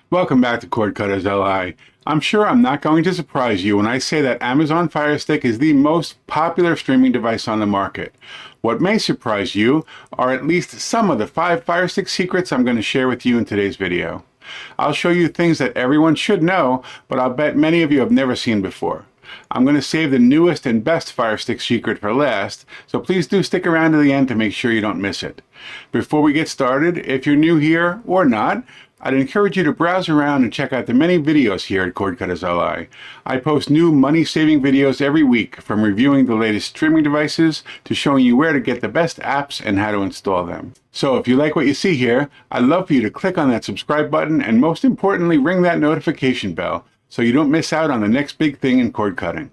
Welcome back to CordcuttersLI. I'm sure I'm not going to surprise you when I say that Amazon Firestick is the most popular streaming device on the market. What may surprise you are at least some of the 5 Firestick secrets I'm going to share with you in today's video. I'll show you things that everyone should know, but I'll bet many of you have never seen before. I'm going to save the newest and best Firestick secret for last, so please do stick around to the end to make sure you don't miss it. Before we get started, if you're new here or not, I'd encourage you to browse around and check out the many videos here at CordcuttersLI. I post new money-saving videos every week, from reviewing the latest streaming devices to showing you where to get the best apps and how to install them. So if you like what you see here, I'd love for you to click on that subscribe button and most importantly ring that notification bell so you don't miss out on the next big thing in cord cutting.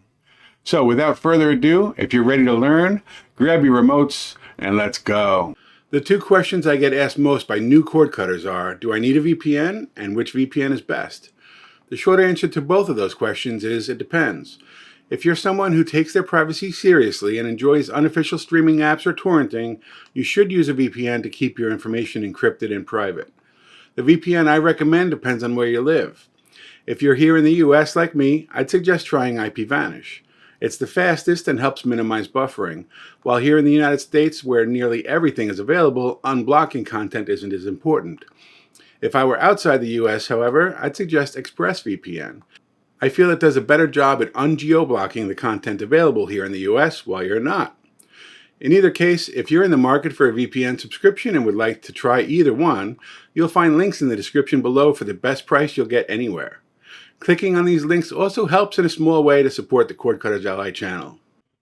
So without further ado, if you're ready to learn, grab your remotes and let's go. The 2 questions I get asked most by new cord cutters are, do I need a VPN and which VPN is best? The short answer to both of those questions is it depends. If you're someone who takes their privacy seriously and enjoys unofficial streaming apps or torrenting, you should use a VPN to keep your information encrypted and private. The VPN I recommend depends on where you live. If you're here in the US like me, I'd suggest trying IPVanish. It's the fastest and helps minimize buffering, while here in the United States, where nearly everything is available, unblocking content isn't as important. If I were outside the US, however, I'd suggest ExpressVPN. I feel it does a better job at ungeo-blocking the content available here in the US while you're not. In either case, if you're in the market for a VPN subscription and would like to try either one, you'll find links in the description below for the best price you'll get anywhere. Clicking on these links also helps in a small way to support the CordcuttersLI channel.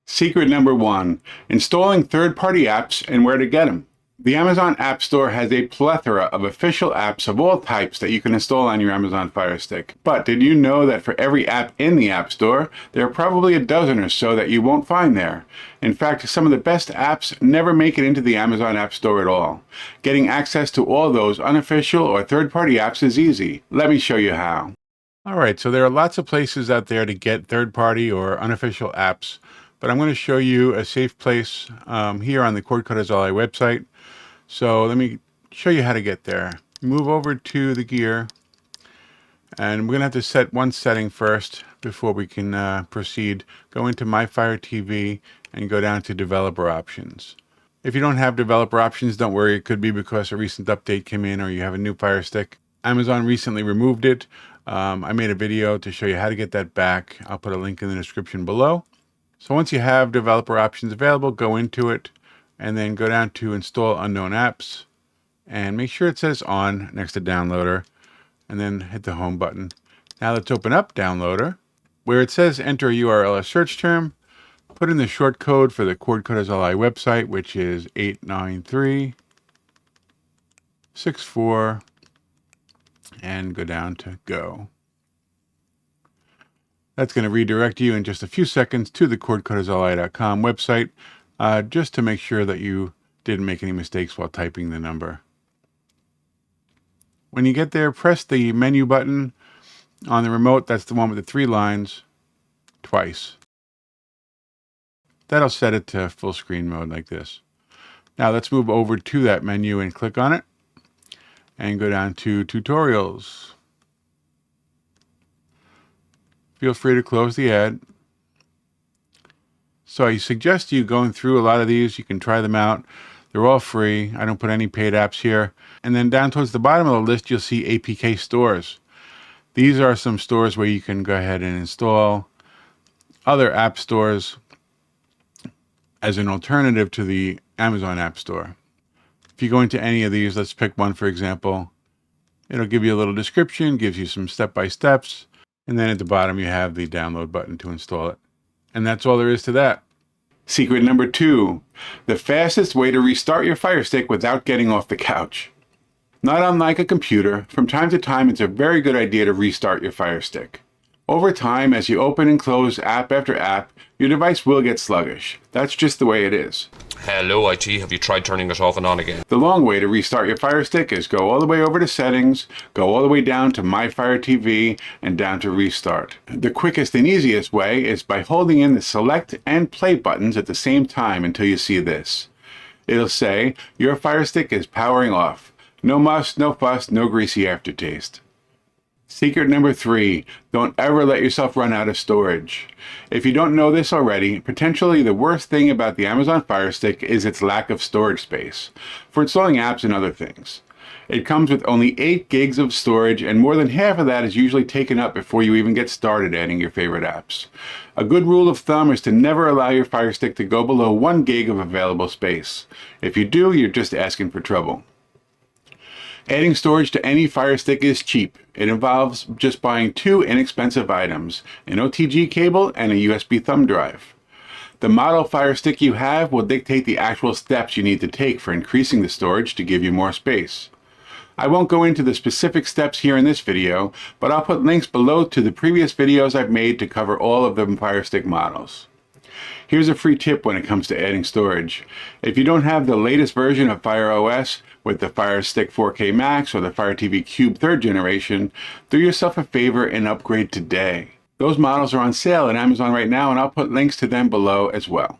Secret number 1. Installing third-party apps and where to get them. The Amazon App Store has a plethora of official apps of all types that you can install on your Amazon Firestick. But did you know that for every app in the App Store, there are probably a dozen or so that you won't find there? In fact, some of the best apps never make it into the Amazon App Store at all. Getting access to all those unofficial or third-party apps is easy. Let me show you how. Alright, so there are lots of places out there to get third-party or unofficial apps, but I'm going to show you a safe place here on the CordcuttersLI website. So let me show you how to get there. Move over to the gear, and we're going to have to set one setting first before we can proceed. Go into My Fire TV and go down to Developer Options. If you don't have Developer Options, don't worry. It could be because a recent update came in or you have a new Fire Stick. Amazon recently removed it. I made a video to show you how to get that back. I'll put a link in the description below. So once you have developer options available, go into it and then go down to Install Unknown Apps and make sure it says On next to Downloader, and then hit the Home button. Now let's open up Downloader. Where it says enter a URL or search term, put in the short code for the CordcuttersLI website, which is 89364, and go down to Go. That's going to redirect you in just a few seconds to the CordcuttersLI.com website, just to make sure that you didn't make any mistakes while typing the number. When you get there, press the menu button on the remote. That's the one with the 3 lines, twice. That'll set it to full screen mode like this. Now let's move over to that menu and click on it and go down to Tutorials. Feel free to close the ad. So I suggest you going through a lot of these. You can try them out. They're all free. I don't put any paid apps here. And then down towards the bottom of the list, you'll see APK stores. These are some stores where you can go ahead and install other app stores as an alternative to the Amazon App Store. If you go into any of these, let's pick one for example. It'll give you a little description, gives you some step-by-steps, and then at the bottom you have the download button to install it. And that's all there is to that. Secret number 2, the fastest way to restart your Firestick without getting off the couch. Not unlike a computer, from time to time it's a very good idea to restart your Firestick. Over time, as you open and close app after app, your device will get sluggish. That's just the way it is. Hello IT, have you tried turning it off and on again? The long way to restart your Firestick is go all the way over to Settings, go all the way down to My Fire TV, and down to Restart. The quickest and easiest way is by holding in the Select and Play buttons at the same time until you see this. It'll say, your Firestick is powering off. No muss, no fuss, no greasy aftertaste. Secret number 3, don't ever let yourself run out of storage. If you don't know this already, potentially the worst thing about the Amazon Fire Stick is its lack of storage space for installing apps and other things. It comes with only 8 gigs of storage, and more than half of that is usually taken up before you even get started adding your favorite apps. A good rule of thumb is to never allow your Fire Stick to go below 1 gig of available space. If you do, you're just asking for trouble. Adding storage to any Fire Stick is cheap. It involves just buying 2 inexpensive items, an OTG cable and a USB thumb drive. The model Fire Stick you have will dictate the actual steps you need to take for increasing the storage to give you more space. I won't go into the specific steps here in this video, but I'll put links below to the previous videos I've made to cover all of the Fire Stick models. Here's a free tip when it comes to adding storage. If you don't have the latest version of Fire OS with the Fire Stick 4K Max or the Fire TV Cube 3rd generation, do yourself a favor and upgrade today. Those models are on sale at Amazon right now, and I'll put links to them below as well.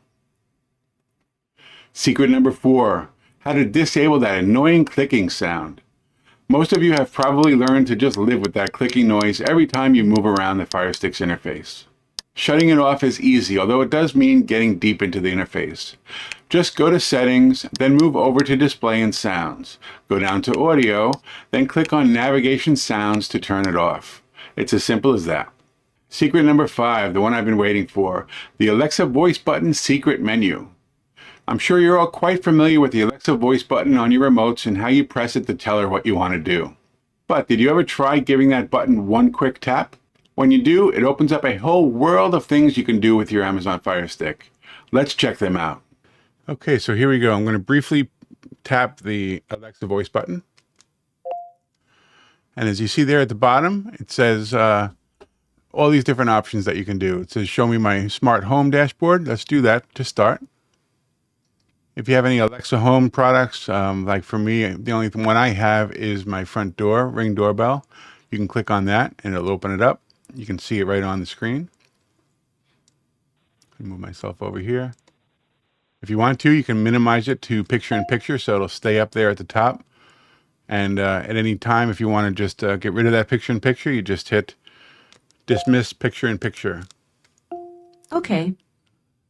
Secret number 4, how to disable that annoying clicking sound. Most of you have probably learned to just live with that clicking noise every time you move around the Fire Stick's interface. Shutting it off is easy, although it does mean getting deep into the interface. Just go to Settings, then move over to Display and Sounds. Go down to Audio, then click on Navigation Sounds to turn it off. It's as simple as that. Secret number 5, the one I've been waiting for, the Alexa voice button secret menu. I'm sure you're all quite familiar with the Alexa voice button on your remotes and how you press it to tell her what you want to do. But did you ever try giving that button one quick tap? When you do, it opens up a whole world of things you can do with your Amazon Fire Stick. Let's check them out. Okay, so here we go. I'm going to briefly tap the Alexa voice button. And as you see there at the bottom, it says all these different options that you can do. It says show me my smart home dashboard. Let's do that to start. If you have any Alexa home products, like for me, the only one I have is my front door Ring doorbell. You can click on that and it'll open it up. You can see it right on the screen. I'll move myself over here. If you want to, you can minimize it to picture-in-picture so it'll stay up there at the top. And at any time, if you want to just get rid of that picture-in-picture, you just hit dismiss picture-in-picture. Okay.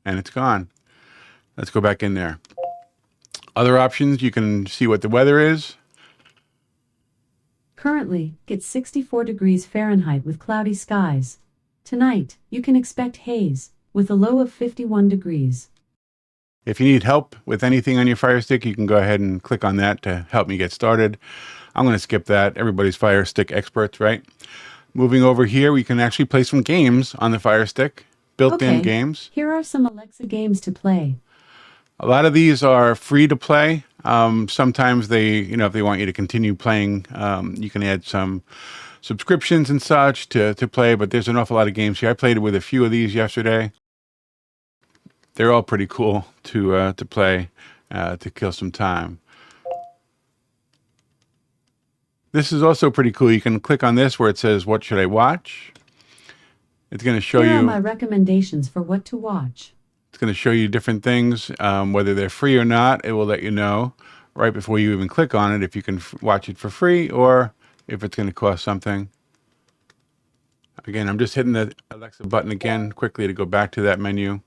And it's gone. Let's go back in there. Other options, you can see what the weather is. Currently, it's 64 degrees Fahrenheit with cloudy skies. Tonight, you can expect haze, with a low of 51 degrees. If you need help with anything on your Fire Stick, you can go ahead and click on that to help me get started. I'm going to skip that. Everybody's Fire Stick experts, right? Moving over here, we can actually play some games on the Fire Stick, built-in games. Here are some Alexa games to play. A lot of these are free to play. Sometimes they, if they want you to continue playing, you can add some subscriptions and such to play, but there's an awful lot of games here. I played with a few of these yesterday. They're all pretty cool to play, to kill some time. This is also pretty cool. You can click on this where it says, what should I watch? It's going to show Here you are my recommendations for what to watch. It's going to show you different things, whether they're free or not. It will let you know right before you even click on it if you can watch it for free or if it's going to cost something. Again, I'm just hitting the Alexa button again quickly to go back to that menu.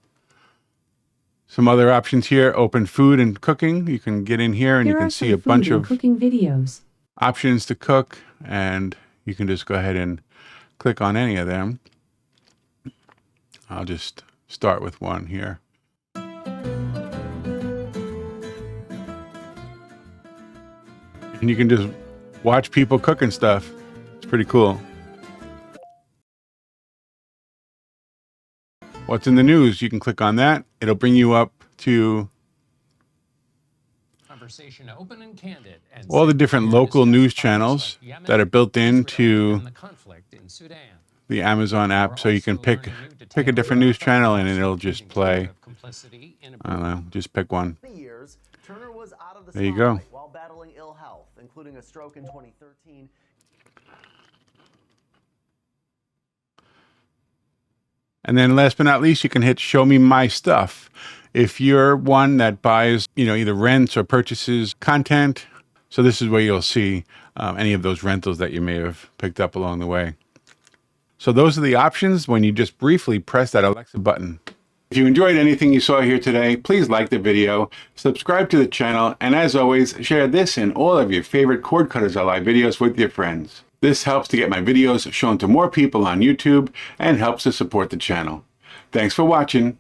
Some other options here, open food and cooking. You can get in here and you can see a bunch of cooking videos. Options to cook, and you can just go ahead and click on any of them. I'll just start with one here. And you can just watch people cooking stuff. It's pretty cool. What's in the news? You can click on that. It'll bring you up to conversation open and candid and all the different local news channels that are built into the Amazon app, so you can pick a different news channel and it'll just play. I don't know, just pick one. There you go. While battling ill health, including a stroke in 2013. And then last but not least, you can hit show me my stuff. If you're one that buys, either rents or purchases content, So this is where you'll see any of those rentals that you may have picked up along the way. So those are the options when you just briefly press that Alexa button. If you enjoyed anything you saw here today, please like the video, subscribe to the channel, and as always, share this and all of your favorite CordcuttersLI videos with your friends. This helps to get my videos shown to more people on YouTube and helps to support the channel. Thanks for watching.